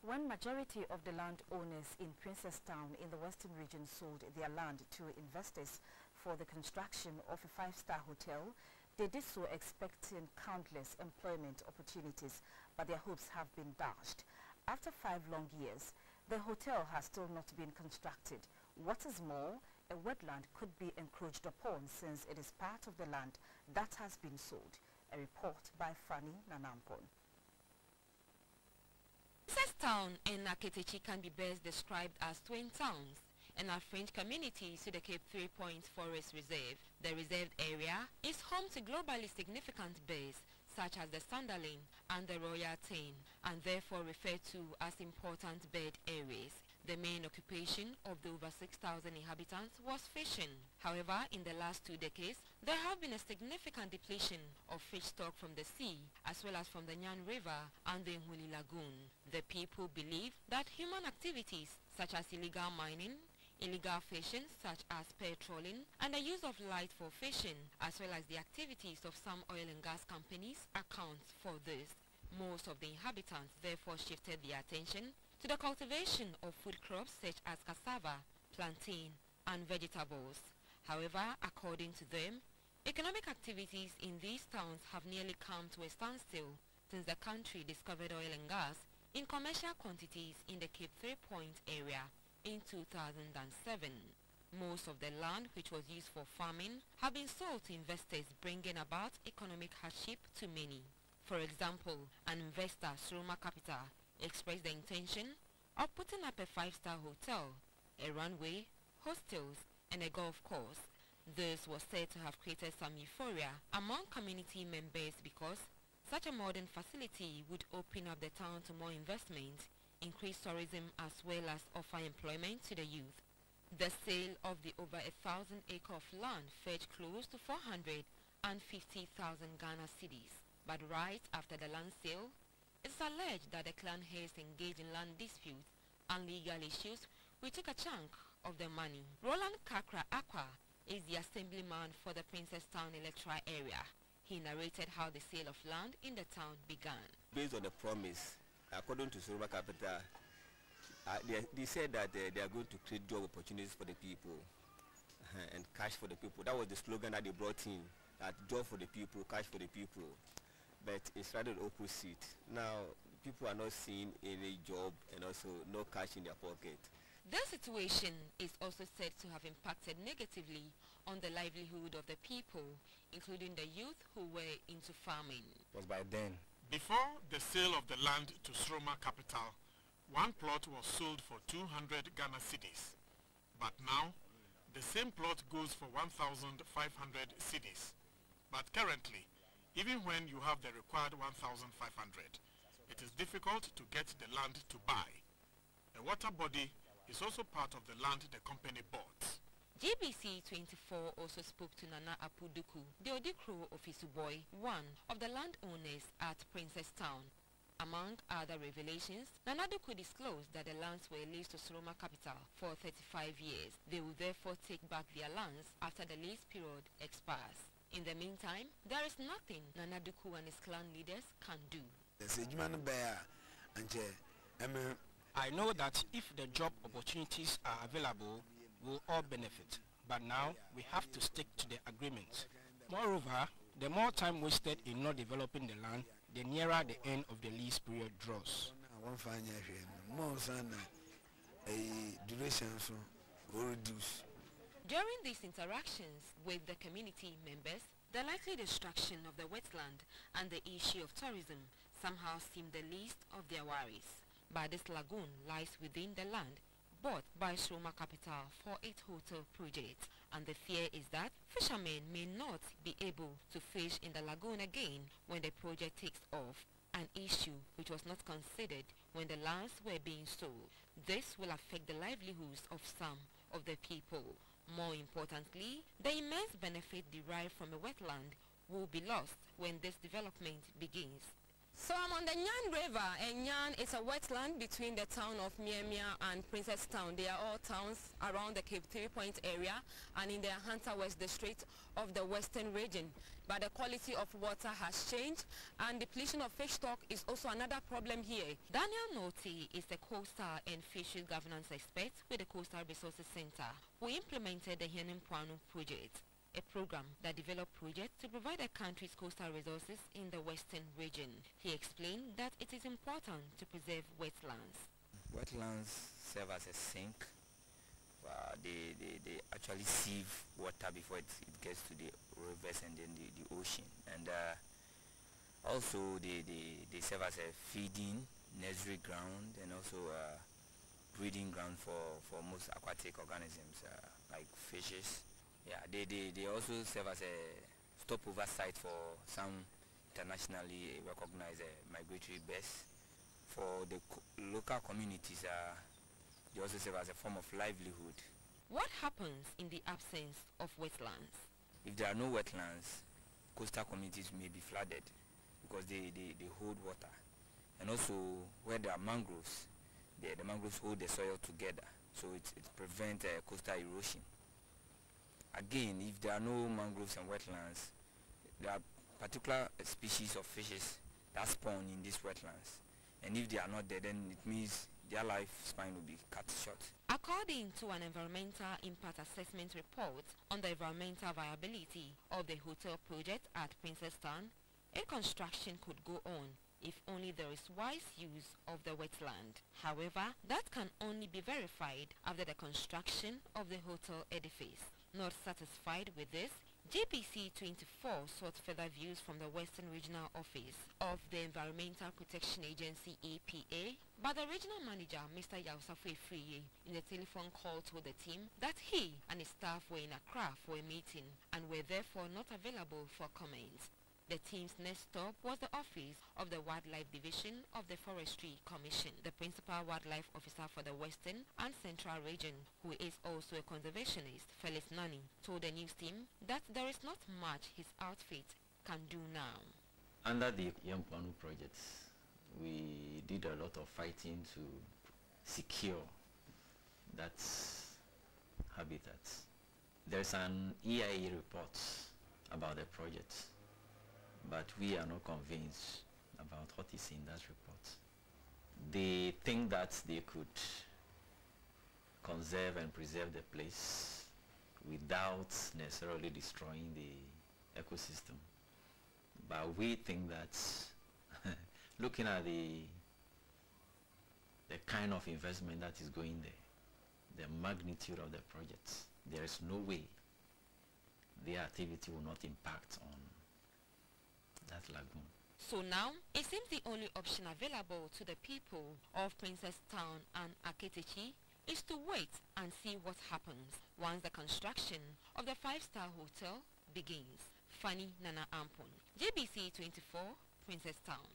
When majority of the landowners in Princesstown in the Western region sold their land to investors for the construction of a five-star hotel, they did so expecting countless employment opportunities, but their hopes have been dashed. After 5 long years, the hotel has still not been constructed. What is more, a wetland could be encroached upon since it is part of the land that has been sold. A report by Fanny Nanampon. Princesstown and Aketekyi can be best described as twin towns and are fringe communities to the Cape 3 Points Forest Reserve. The reserved area is home to globally significant birds such as the sanderling and the royal tern, and therefore referred to as important bird areas. The main occupation of the over 6,000 inhabitants was fishing. However, in the last 2 decades, there have been a significant depletion of fish stock from the sea as well as from the Nyan River and the Nhuli Lagoon. The people believe that human activities such as illegal mining, illegal fishing such as petroling, and the use of light for fishing as well as the activities of some oil and gas companies accounts for this. Most of the inhabitants therefore shifted their attention to the cultivation of food crops such as cassava, plantain, and vegetables. However, according to them, economic activities in these towns have nearly come to a standstill since the country discovered oil and gas in commercial quantities in the Cape 3 Point area in 2007. Most of the land which was used for farming have been sold to investors, bringing about economic hardship to many. For example, an investor, Suruma Capital, expressed the intention of putting up a 5-star hotel, a runway, hostels, and a golf course. This was said to have created some euphoria among community members because such a modern facility would open up the town to more investment, increase tourism as well as offer employment to the youth. The sale of the over 1,000 acre of land fetched close to 450,000 Ghana cedis. But right after the land sale, it's alleged that the clan heads engaged in land disputes and legal issues which took a chunk of the money. Roland Kakra Aqua is the assemblyman for the Princesstown electoral area. He narrated how the sale of land in the town began. Based on the promise, according to Suruma Capital, they said that they are going to create job opportunities for the people and cash for the people. That was the slogan that they brought in, that job for the people, cash for the people. But it's rather the opposite. Now, people are not seeing any job and also no cash in their pocket. This situation is also said to have impacted negatively on the livelihood of the people, including the youth who were into farming. It was by then. Before the sale of the land to Suruma Capital, one plot was sold for 200 Ghana cedis. But now, the same plot goes for 1,500 cedis. But currently, even when you have the required 1,500, it is difficult to get the land to buy. A water body is also part of the land the company bought. GBC 24 also spoke to Nana Apuduku, the Odikro of Isuboy, one of the landowners at Princesstown. Among other revelations, Nana Duku disclosed that the lands were leased to Suruma Capital for 35 years. They will therefore take back their lands after the lease period expires. In the meantime, there is nothing Nana Duku and his clan leaders can do. I know that if the job opportunities are available, we'll all benefit. But now, we have to stick to the agreement. Moreover, the more time wasted in not developing the land, the nearer the end of the lease period draws. During these interactions with the community members, the likely destruction of the wetland and the issue of tourism somehow seemed the least of their worries. But this lagoon lies within the land bought by Suruma Capital for its hotel project, and the fear is that fishermen may not be able to fish in the lagoon again when the project takes off, an issue which was not considered when the lands were being sold. This will affect the livelihoods of some of the people. More importantly, the immense benefit derived from a wetland will be lost when this development begins. So I'm on the Nyan River, and Nyan is a wetland between the town of Miemia and Princesstown. They are all towns around the Cape 3 Point area and in the Hunter West district of the Western region. But the quality of water has changed, and depletion of fish stock is also another problem here. Daniel Noti is the coastal and fisheries governance expert with the Coastal Resources Center, who implemented the Henimpuanu project, a program that developed projects to provide the country's coastal resources in the western region. He explained that it is important to preserve wetlands. Wetlands serve as a sink. They actually sieve water before it gets to the rivers and then the ocean. And also they serve as a feeding, nursery ground, and also breeding ground for most aquatic organisms like fishes. Yeah, they also serve as a stopover site for some internationally recognized migratory birds. For the local communities, they also serve as a form of livelihood. What happens in the absence of wetlands? If there are no wetlands, coastal communities may be flooded because they hold water. And also where there are mangroves, the mangroves hold the soil together, so it prevents coastal erosion. Again, if there are no mangroves and wetlands, there are particular species of fishes that spawn in these wetlands. And if they are not there, then it means their lifespan will be cut short. According to an environmental impact assessment report on the environmental viability of the hotel project at Princesstown, a construction could go on if only there is wise use of the wetland. However, that can only be verified after the construction of the hotel edifice. Not satisfied with this, GPC 24 sought further views from the Western Regional Office of the Environmental Protection Agency (EPA), but the regional manager, Mr. Yausafo Efriye, in a telephone call told the team that he and his staff were in Accra for a meeting and were therefore not available for comment. The team's next stop was the office of the Wildlife Division of the Forestry Commission. The principal wildlife officer for the Western and Central region, who is also a conservationist, Felix Nani, told the news team that there is not much his outfit can do now. Under the Henimpuanu projects, we did a lot of fighting to secure that habitat. There's an EIA report about the project, but we are not convinced about what is in that report. They think that they could conserve and preserve the place without necessarily destroying the ecosystem. But we think that looking at the kind of investment that is going there, the magnitude of the projects, there is no way their activity will not impact on that lagoon. So now, it seems the only option available to the people of Princesstown and Aketekyi is to wait and see what happens once the construction of the 5-star hotel begins. Fanny Nana Ampon, GBC 24, Princesstown.